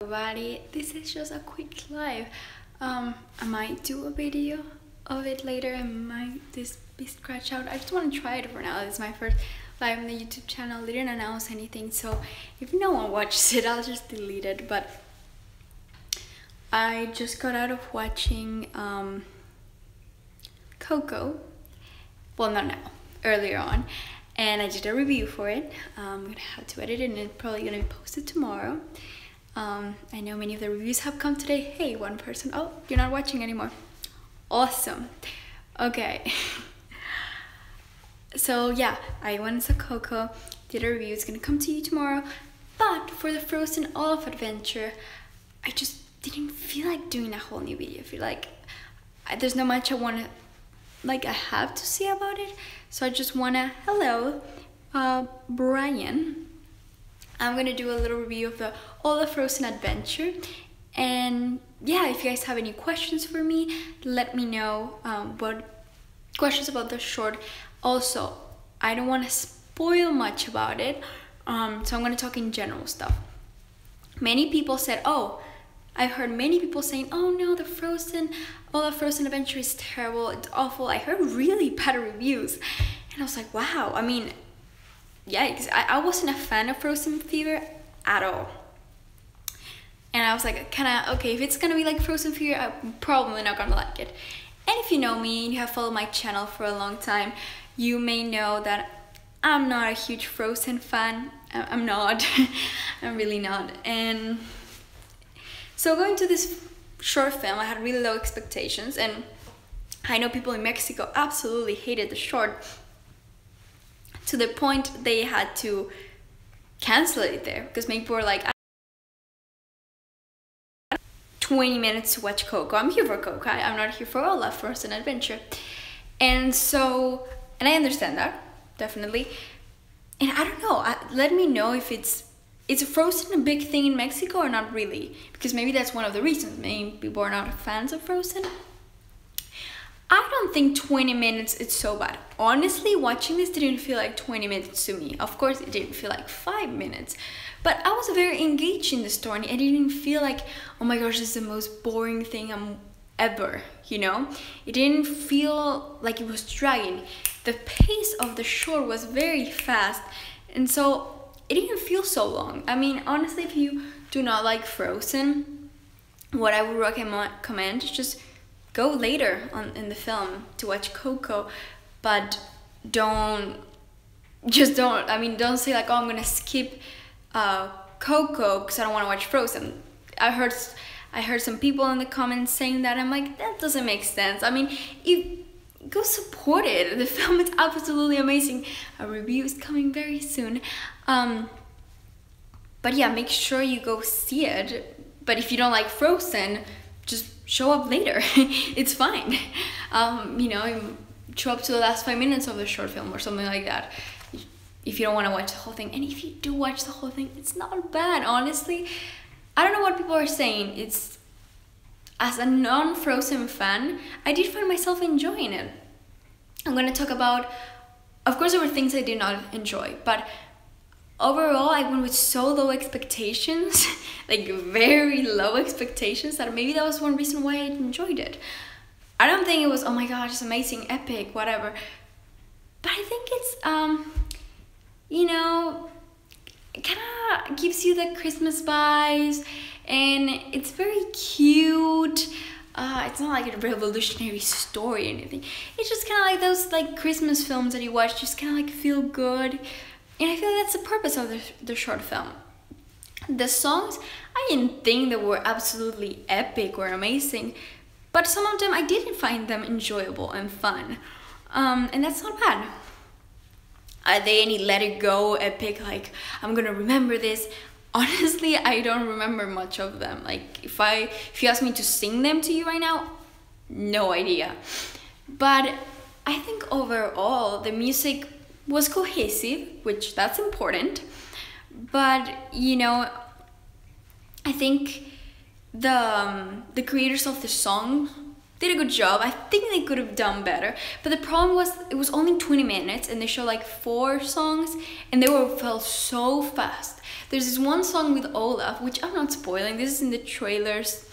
Everybody, this is just a quick live. I might do a video of it later. I might this be scratched out. I just want to try it for now. It's my first live on the YouTube channel. They didn't announce anything, so if no one watches it, I'll just delete it. But I just got out of watching Coco. Well, not now, earlier on. And I did a review for it. I'm gonna have to edit it and it's probably gonna be posted tomorrow. I know many of the reviews have come today. Hey, one person. Oh, you're not watching anymore. Awesome. Okay. So yeah, I went and saw Coco, did a review. It's gonna come to you tomorrow. But for the Frozen Olaf adventure, I just didn't feel like doing a whole new video. I feel like there's not much I have to say about it. So I just wanna, hello, Brian. I'm gonna do a little review of the Olaf Frozen adventure. And yeah, if you guys have any questions for me, let me know what questions about the short. Also, I don't wanna spoil much about it. So I'm gonna talk in general stuff. Many people said, oh, I've heard many people saying, oh no, the Olaf Frozen adventure is terrible, it's awful. I heard really bad reviews. And I was like, wow, I mean, yikes, I wasn't a fan of Frozen Fever at all. And I was like, okay, if it's gonna be like Frozen Fever, I'm probably not gonna like it. And if you know me and you have followed my channel for a long time, you may know that I'm not a huge Frozen fan. I'm not, I'm really not. And so going to this short film, I had really low expectations, and I know people in Mexico absolutely hated the short to the point they had to cancel it there because many people were like, 20 minutes to watch Coco. I'm here for Coco. I'm not here for Olaf Frozen adventure. And so, and I understand that, definitely. And I don't know, let me know if it's Frozen a big thing in Mexico or not really, because maybe that's one of the reasons. Maybe people are not fans of Frozen. I don't think 20 minutes is so bad. Honestly, watching this didn't feel like 20 minutes to me. Of course, it didn't feel like 5 minutes, but I was very engaged in the story. I didn't feel like, oh my gosh, this is the most boring thing ever, you know? It didn't feel like it was dragging. The pace of the short was very fast, and so it didn't feel so long. I mean, honestly, if you do not like Frozen, what I would recommend is just go later in the film to watch Coco, but don't say like, oh, I'm gonna skip Coco because I don't want to watch Frozen. I heard some people in the comments saying that. I'm like, that doesn't make sense. I mean, go support it. The film is absolutely amazing. A review is coming very soon. But yeah, make sure you go see it. But if you don't like Frozen, just show up later. It's fine. You know, show up to the last 5 minutes of the short film or something like that, if you don't want to watch the whole thing. And if you do watch the whole thing, it's not bad, honestly. I don't know what people are saying. It's, as a non-Frozen fan, I did find myself enjoying it. I'm gonna talk about, of course there were things I did not enjoy, but overall I went with so low expectations, like very low expectations, that maybe that was one reason why I enjoyed it. I don't think it was, oh my gosh, it's amazing, epic, whatever. But I think it's, you know, it kind of gives you the Christmas vibes, and it's very cute. It's not like a revolutionary story or anything. It's just kind of like those like Christmas films that you watch, just kind of like feel good. And I feel like that's the purpose of the short film. The songs, I didn't think they were absolutely epic or amazing, but some of them I didn't find them enjoyable and fun. And that's not bad. Are they any Let It Go epic, like I'm gonna remember this? Honestly, I don't remember much of them. Like if you ask me to sing them to you right now, no idea. But I think overall the music was cohesive, which that's important. But you know, I think the creators of the song did a good job. I think they could have done better, but the problem was it was only 20 minutes and they showed like 4 songs and they felt so fast. There's this one song with Olaf, which I'm not spoiling, this is in the trailers.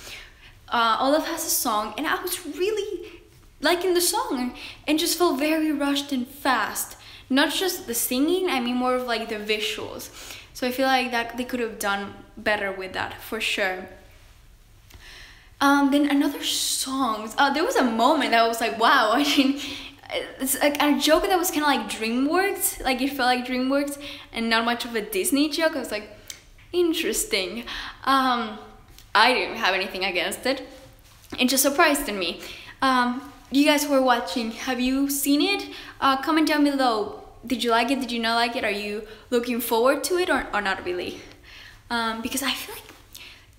Olaf has a song, and I was really liking the song, and just felt very rushed and fast. Not just the singing, I mean more of like the visuals. So I feel like that they could have done better with that, for sure. Then another song, there was a moment that I was like, wow, I mean, it's like a joke that was kind of like DreamWorks, like it felt like DreamWorks and not much of a Disney joke. I was like, interesting. I didn't have anything against it. It just surprised me. You guys who are watching, have you seen it? Comment down below. Did you like it? Did you not like it? Are you looking forward to it or not really? Because I feel like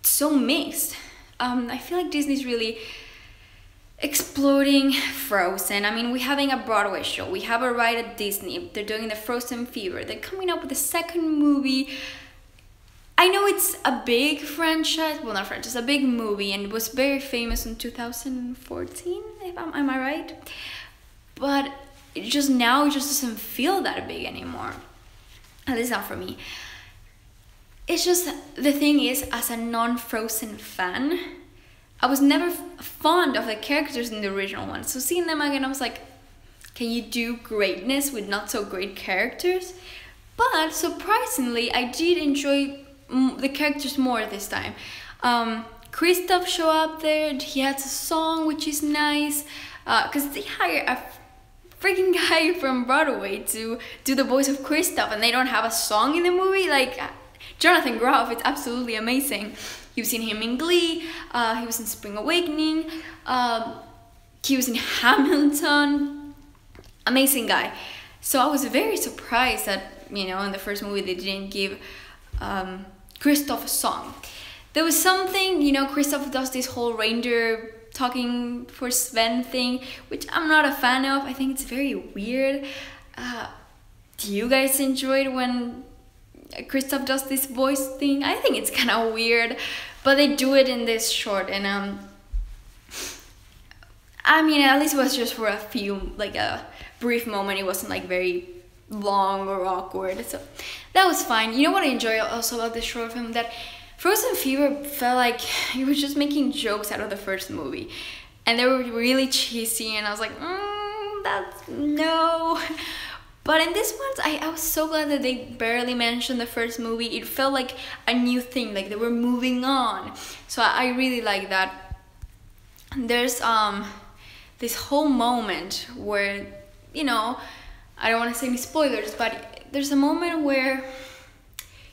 it's so mixed. I feel like Disney's really exploding Frozen. I mean, we're having a Broadway show. We have a ride at Disney. They're doing the Frozen Fever. They're coming up with a second movie. I know it's a big franchise. Well, not franchise, a big movie. And it was very famous in 2014, am I right? But it just doesn't feel that big anymore. At least not for me. It's just, the thing is, as a non-Frozen fan, I was never fond of the characters in the original one. So seeing them again, I was like, can you do greatness with not so great characters? But surprisingly, I did enjoy the characters more this time. Kristoff show up there, he has a song which is nice, because they hire a freaking guy from Broadway to do the voice of Kristoff, and they don't have a song in the movie. Like, Jonathan Groff, it's absolutely amazing. You've seen him in Glee, he was in Spring Awakening, he was in Hamilton, amazing guy. So I was very surprised that, you know, in the first movie they didn't give Kristoff a song. There was something, you know, Kristoff does this whole reindeer talking for Sven thing, which I'm not a fan of. I think it's very weird. Do you guys enjoy it when Kristoff does this voice thing? I think it's kind of weird, but they do it in this short, and I mean, at least it was just for a few, like a brief moment. It wasn't like very long or awkward, so that was fine. You know what I enjoy also about this short film? That Frozen Fever felt like he was just making jokes out of the first movie, and they were really cheesy, and I was like, that's no. But in this one, I was so glad that they barely mentioned the first movie. It felt like a new thing, like they were moving on. So I really like that. There's this whole moment where, you know, I don't want to say any spoilers, but there's a moment where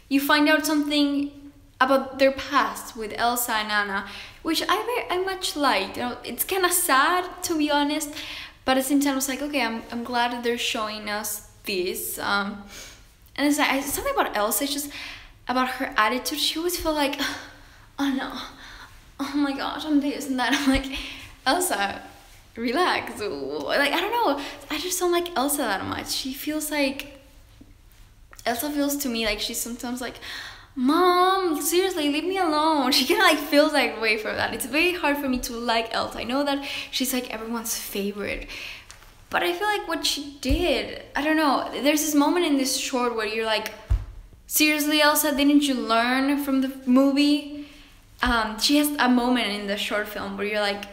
you find out something about their past with Elsa and Anna, which I much liked. You know, it's kind of sad, to be honest. But at the same time, I was like, okay, I'm glad that they're showing us this. And it's like, something about Elsa, it's just about her attitude. She always felt like, oh no, oh my gosh, I'm this and that. I'm like, Elsa, relax. Like, I don't know, I just don't like Elsa that much. She feels like, Elsa feels to me like she's sometimes like, Mom, seriously, leave me alone. She kind of like feels that way for that. It's very hard for me to like Elsa. I know that she's like everyone's favorite, but I feel like what she did, I don't know. There's this moment in this short where you're like, seriously, Elsa, didn't you learn from the movie? She has a moment in the short film where you're like,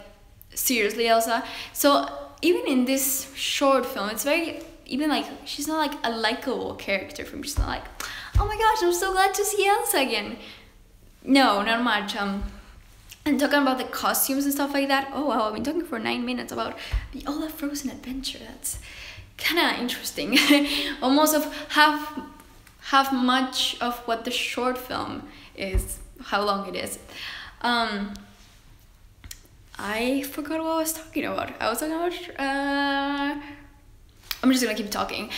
seriously, Elsa? So even in this short film, it's very, even like, she's not like a likable character for me. She's not like, oh my gosh, I'm so glad to see Elsa again. No, not much. And talking about the costumes and stuff like that. Oh wow, I've been talking for 9 minutes about the Olaf Frozen adventure. That's kind of interesting. Almost of half much of what the short film is, how long it is. I forgot what I was talking about. I was talking about, I'm just gonna keep talking.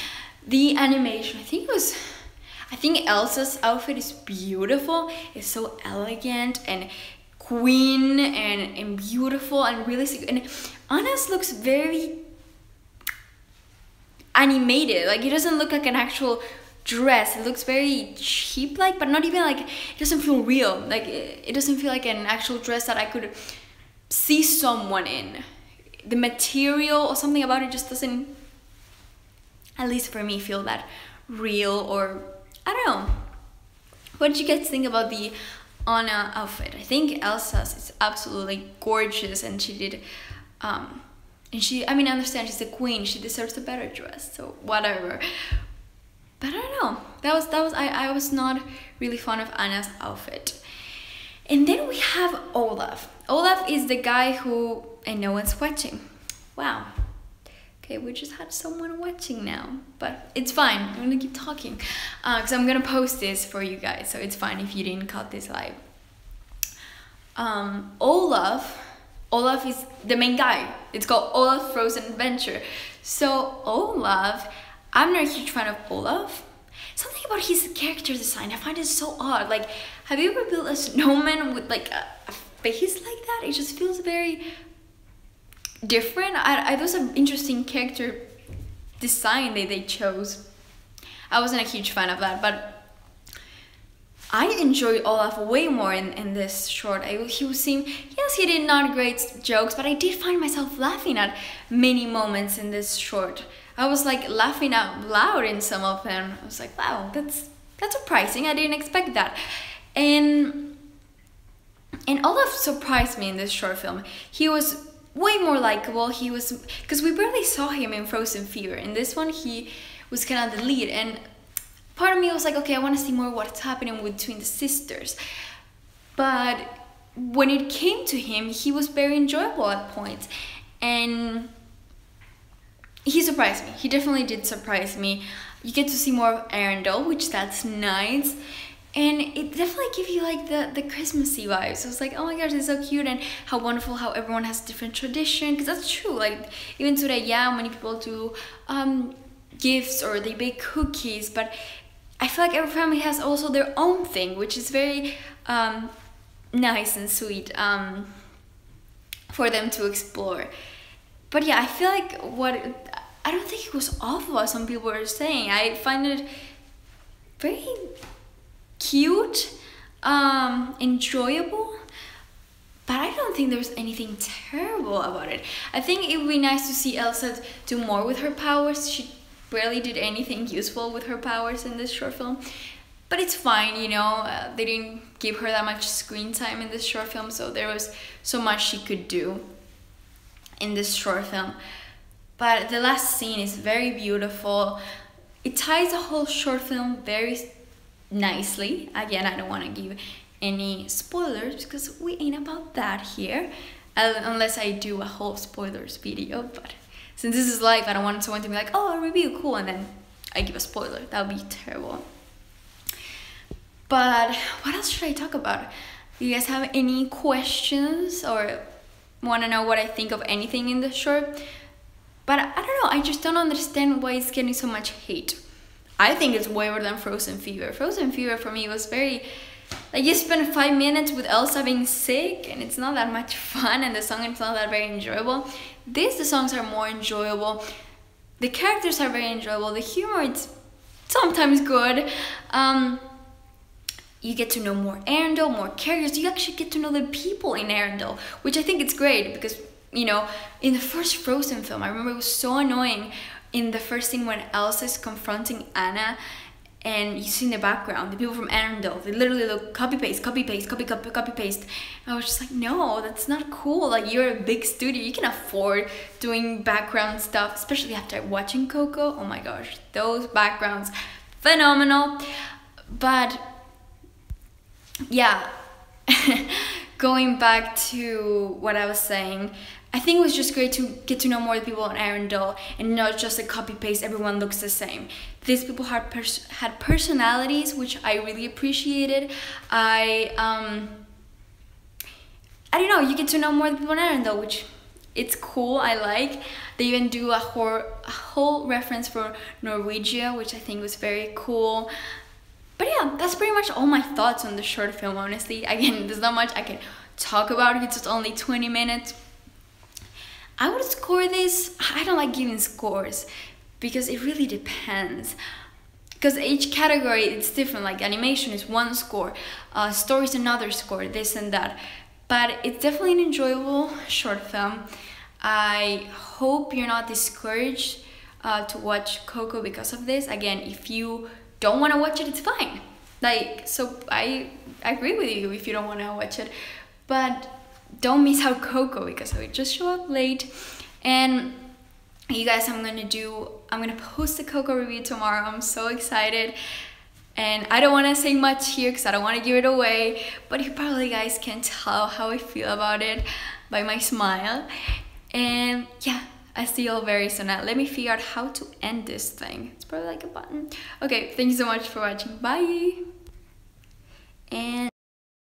The animation, I think Elsa's outfit is beautiful. It's so elegant and queen and beautiful and really, and Anna's looks very animated. Like, it doesn't look like an actual dress. It looks very cheap, like, but not even like, it doesn't feel real. Like, it doesn't feel like an actual dress that I could see someone in. The material or something about it just doesn't, at least for me, feel that real, or I don't know. What did you guys think about the Anna outfit? I think Elsa's is absolutely gorgeous, and she did, I mean, I understand she's the queen, she deserves a better dress, so whatever. But I don't know, I was not really fond of Anna's outfit. And then we have Olaf. Olaf is the guy who, and no one's watching. Wow. Okay, we just had someone watching now, but it's fine. I'm gonna keep talking because I'm gonna post this for you guys, so it's fine if you didn't cut this live. Olaf is the main guy. It's called Olaf Frozen Adventure. So Olaf, I'm not a huge fan of Olaf. Something about his character design, I find it so odd. Like, have you ever built a snowman with like a face like that? It just feels very different. I thought it was an interesting character design they chose. I wasn't a huge fan of that, but I enjoyed Olaf way more in this short. He was seeing, yes, he did not great jokes, but I did find myself laughing at many moments in this short. I was like laughing out loud in some of them. I was like, wow, that's surprising. I didn't expect that. And Olaf surprised me in this short film. He was way more likable. He was, because we barely saw him in Frozen Fever. In this one, he was kind of the lead, and part of me was like, okay, I want to see more what's happening between the sisters. But when it came to him, he was very enjoyable at points, and he surprised me. He definitely did surprise me. You get to see more of Arendelle, which that's nice. And it definitely gives you like the Christmassy vibes. I was like, oh my gosh, it's so cute, and how wonderful how everyone has different tradition. Because that's true. Like even today, yeah, many people do gifts or they bake cookies, but I feel like every family has also their own thing, which is very nice and sweet for them to explore. But yeah, I feel like I don't think it was awful as some people were saying. I find it very cute, enjoyable, but I don't think there's anything terrible about it. I think it would be nice to see Elsa do more with her powers. She barely did anything useful with her powers in this short film, but it's fine, you know. They didn't give her that much screen time in this short film, so there was so much she could do in this short film. But the last scene is very beautiful. It ties the whole short film very nicely. Again, I don't want to give any spoilers because we ain't about that here, unless I do a whole spoilers video. But since this is live, I don't want someone to be like, oh, a review, cool, and then I give a spoiler. That would be terrible. But what else should I talk about? Do you guys have any questions or want to know what I think of anything in the short? But I don't know, I just don't understand why it's getting so much hate. I think it's way better than Frozen Fever. Frozen Fever for me was very, like, you spend 5 minutes with Elsa being sick and it's not that much fun, and the song is not that very enjoyable. The songs are more enjoyable. The characters are very enjoyable. The humor, it's sometimes good. You get to know more Arendelle, more characters. You actually get to know the people in Arendelle, which I think it's great because, you know, in the first Frozen film, I remember it was so annoying in the first scene when Elsa is confronting Anna, and you see in the background the people from Arendelle, they literally look copy paste, copy paste, copy paste. And I was just like, no, that's not cool. Like, you're a big studio, you can afford doing background stuff, especially after watching Coco. Oh my gosh, those backgrounds, phenomenal. But yeah, going back to what I was saying, I think it was just great to get to know more of the people in Arendelle and not just a copy paste, everyone looks the same. These people had personalities, which I really appreciated. I don't know, you get to know more of the people in Arendelle, which it's cool, I like. They even do a whole reference for Norwegia, which I think was very cool. But yeah, that's pretty much all my thoughts on the short film, honestly. Again, there's not much I can talk about it, it's just only 20 minutes. I would score this, I don't like giving scores because it really depends. Because each category, it's different, like animation is one score, story is another score, this and that. But it's definitely an enjoyable short film. I hope you're not discouraged to watch Coco because of this. Again, if you don't want to watch it, it's fine. Like, so I agree with you if you don't want to watch it, but don't miss out Coco because I would just show up late. And you guys, I'm gonna post the Coco review tomorrow. I'm so excited. And I don't want to say much here because I don't want to give it away, but you probably guys can tell how I feel about it by my smile. And yeah, I see you all very soon. Now let me figure out how to end this thing. It's probably like a button. Okay, thank you so much for watching. Bye. And